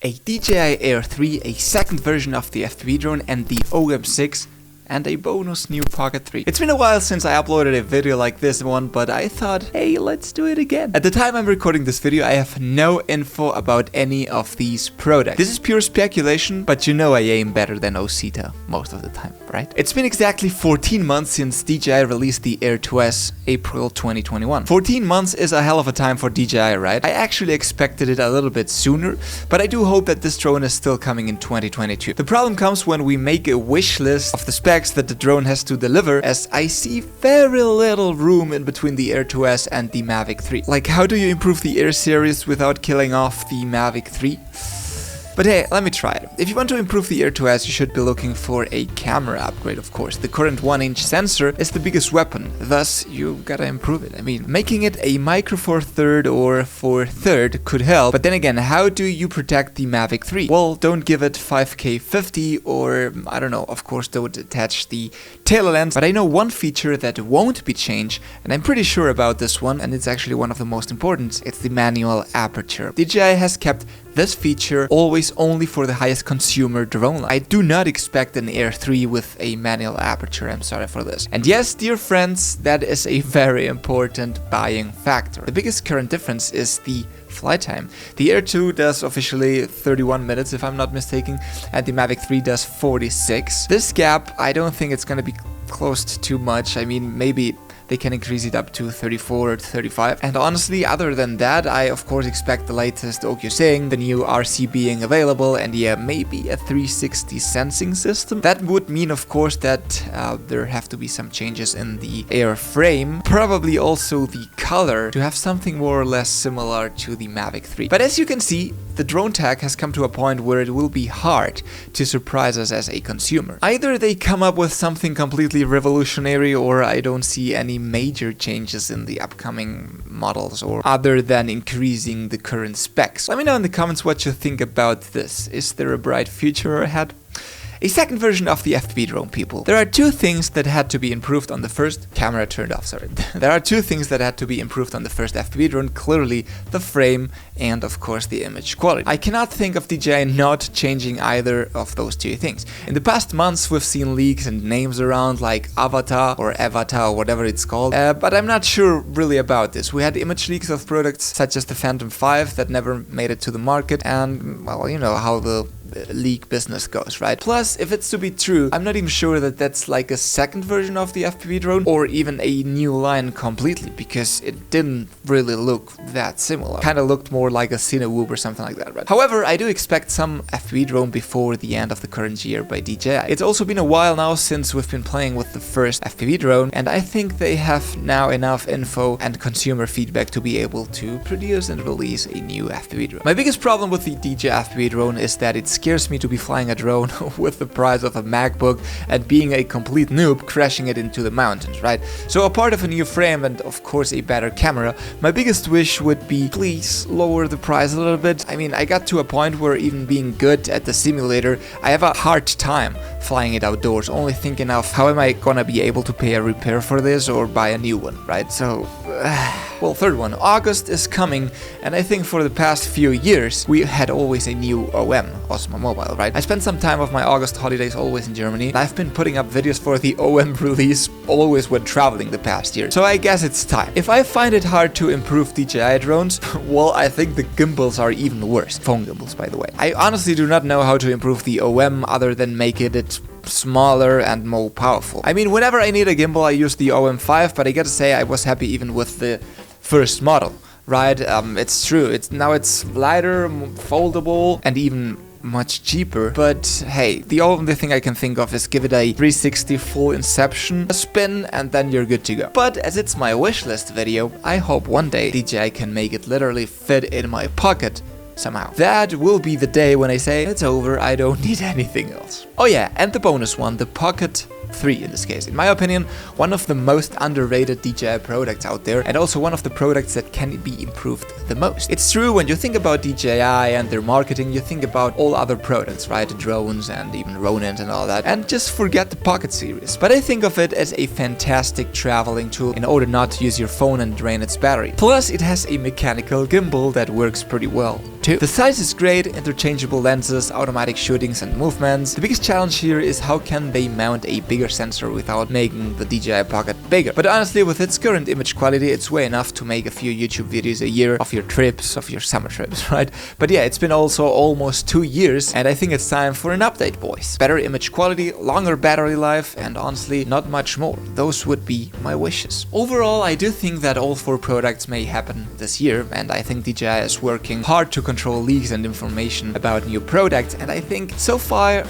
a DJI Air 3, a second version of the FPV drone, and the OM6, and a bonus new Pocket 3. It's been a while since I uploaded a video like this one, but I thought, hey, let's do it again. At the time I'm recording this video, I have no info about any of these products. This is pure speculation, but you know I aim better than Osita most of the time, right? It's been exactly 14 months since DJI released the Air 2S, April 2021. 14 months is a hell of a time for DJI, right? I actually expected it a little bit sooner, but I do hope that this drone is still coming in 2022. The problem comes when we make a wish list of the specs that the drone has to deliver, as I see very little room in between the Air 2S and the Mavic 3. Like, how do you improve the Air series without killing off the Mavic 3? But hey, let me try it. If you want to improve the Air 2S, you should be looking for a camera upgrade, of course. The current 1-inch sensor is the biggest weapon, thus you gotta improve it. I mean, making it a Micro Four Third or 4/3 could help, but then again, how do you protect the Mavic 3? Well, don't give it 5K 50, or I don't know, of course don't attach the tail lens, but I know one feature that won't be changed, and I'm pretty sure about this one, and it's actually one of the most important. It's the manual aperture. DJI has kept this feature always only for the highest consumer drone line. I do not expect an Air 3 with a manual aperture, I'm sorry for this. And yes, dear friends, that is a very important buying factor. The biggest current difference is the flight time. The Air 2 does officially 31 minutes if I'm not mistaken, and the Mavic 3 does 46. This gap, I don't think it's gonna be close to too much. I mean, maybe they can increase it up to 34 or 35. And honestly, other than that, I of course expect the latest OcuSync, the new RC being available, and yeah, maybe a 360 sensing system. That would mean, of course, that there have to be some changes in the Air frame, probably also the color, to have something more or less similar to the Mavic 3. But as you can see, the drone tech has come to a point where it will be hard to surprise us as a consumer. Either they come up with something completely revolutionary, or I don't see any major changes in the upcoming models, or other than increasing the current specs. Let me know in the comments what you think about this. Is there a bright future ahead? A second version of the FPV drone, people. There are two things that had to be improved on the first camera turned off, sorry. There are two things that had to be improved on the first FPV drone, clearly the frame and of course the image quality. I cannot think of DJI not changing either of those two things. In the past months we've seen leaks and names around like Avatar or whatever it's called, but I'm not sure really about this. We had image leaks of products such as the Phantom 5 that never made it to the market, and well, you know how the leak business goes, right? Plus, if it's to be true, I'm not even sure that that's like a second version of the FPV drone or even a new line completely, because it didn't really look that similar. Kind of looked more like a Cinewhoop or something like that, right? However, I do expect some FPV drone before the end of the current year by DJI. It's also been a while now since we've been playing with the first FPV drone, and I think they have now enough info and consumer feedback to be able to produce and release a new FPV drone. My biggest problem with the DJI FPV drone is that it scares me to be flying a drone with the price of a MacBook and being a complete noob crashing it into the mountains, right? So apart of a new frame and of course a better camera, my biggest wish would be please lower the price a little bit. I mean, I got to a point where even being good at the simulator, I have a hard time flying it outdoors, only thinking of how am I gonna be able to pay a repair for this or buy a new one, right? So well, third one, August is coming, and I think for the past few years we had always a new OM, Osmo Mobile, right? I spent some time of my August holidays always in Germany, and I've been putting up videos for the OM release always when traveling the past year. So I guess it's time. If I find it hard to improve DJI drones, well, I think the gimbals are even worse. Phone gimbals, by the way. I honestly do not know how to improve the OM other than making it smaller and more powerful. I mean, whenever I need a gimbal, I use the OM5, but I gotta say I was happy even with the first model, right? It's true. It's lighter, foldable, and even much cheaper, but hey, the only thing I can think of is give it a 360 full inception spin and then you're good to go. But as it's my wishlist video, I hope one day DJI can make it literally fit in my pocket somehow. That will be the day when I say it's over, I don't need anything else. Oh yeah, and the bonus one, the Pocket 3 in this case. In my opinion, one of the most underrated DJI products out there, and also one of the products that can be improved the most. It's true, when you think about DJI and their marketing, you think about all other products, right? The drones and even Ronins and all that, and just forget the Pocket series. But I think of it as a fantastic traveling tool in order not to use your phone and drain its battery. Plus, it has a mechanical gimbal that works pretty well too. The size is great, interchangeable lenses, automatic shootings and movements. The biggest challenge here is how can they mount a bigger sensor without making the DJI Pocket bigger. But honestly, with its current image quality, it's way enough to make a few YouTube videos a year of your trips, of your summer trips, right? But yeah, it's been also almost 2 years, and I think it's time for an update, boys. Better image quality, longer battery life, and honestly, not much more. Those would be my wishes. Overall, I do think that all 4 products may happen this year, and I think DJI is working hard to control leaks and information about new products, and I think so far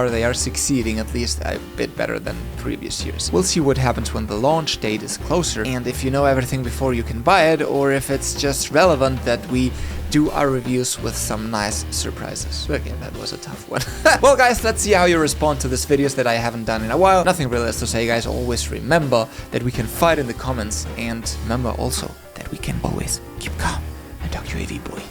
they are succeeding, at least a bit better than previous years. We'll see what happens when the launch date is closer, and if you know everything before you can buy it, or if it's just relevant that we do our reviews with some nice surprises. Again, that was a tough one. Well guys, let's see how you respond to these videos that I haven't done in a while. Nothing really else to say, guys. Always remember that we can fight in the comments, and remember also that we can always keep calm and talk UAV boy.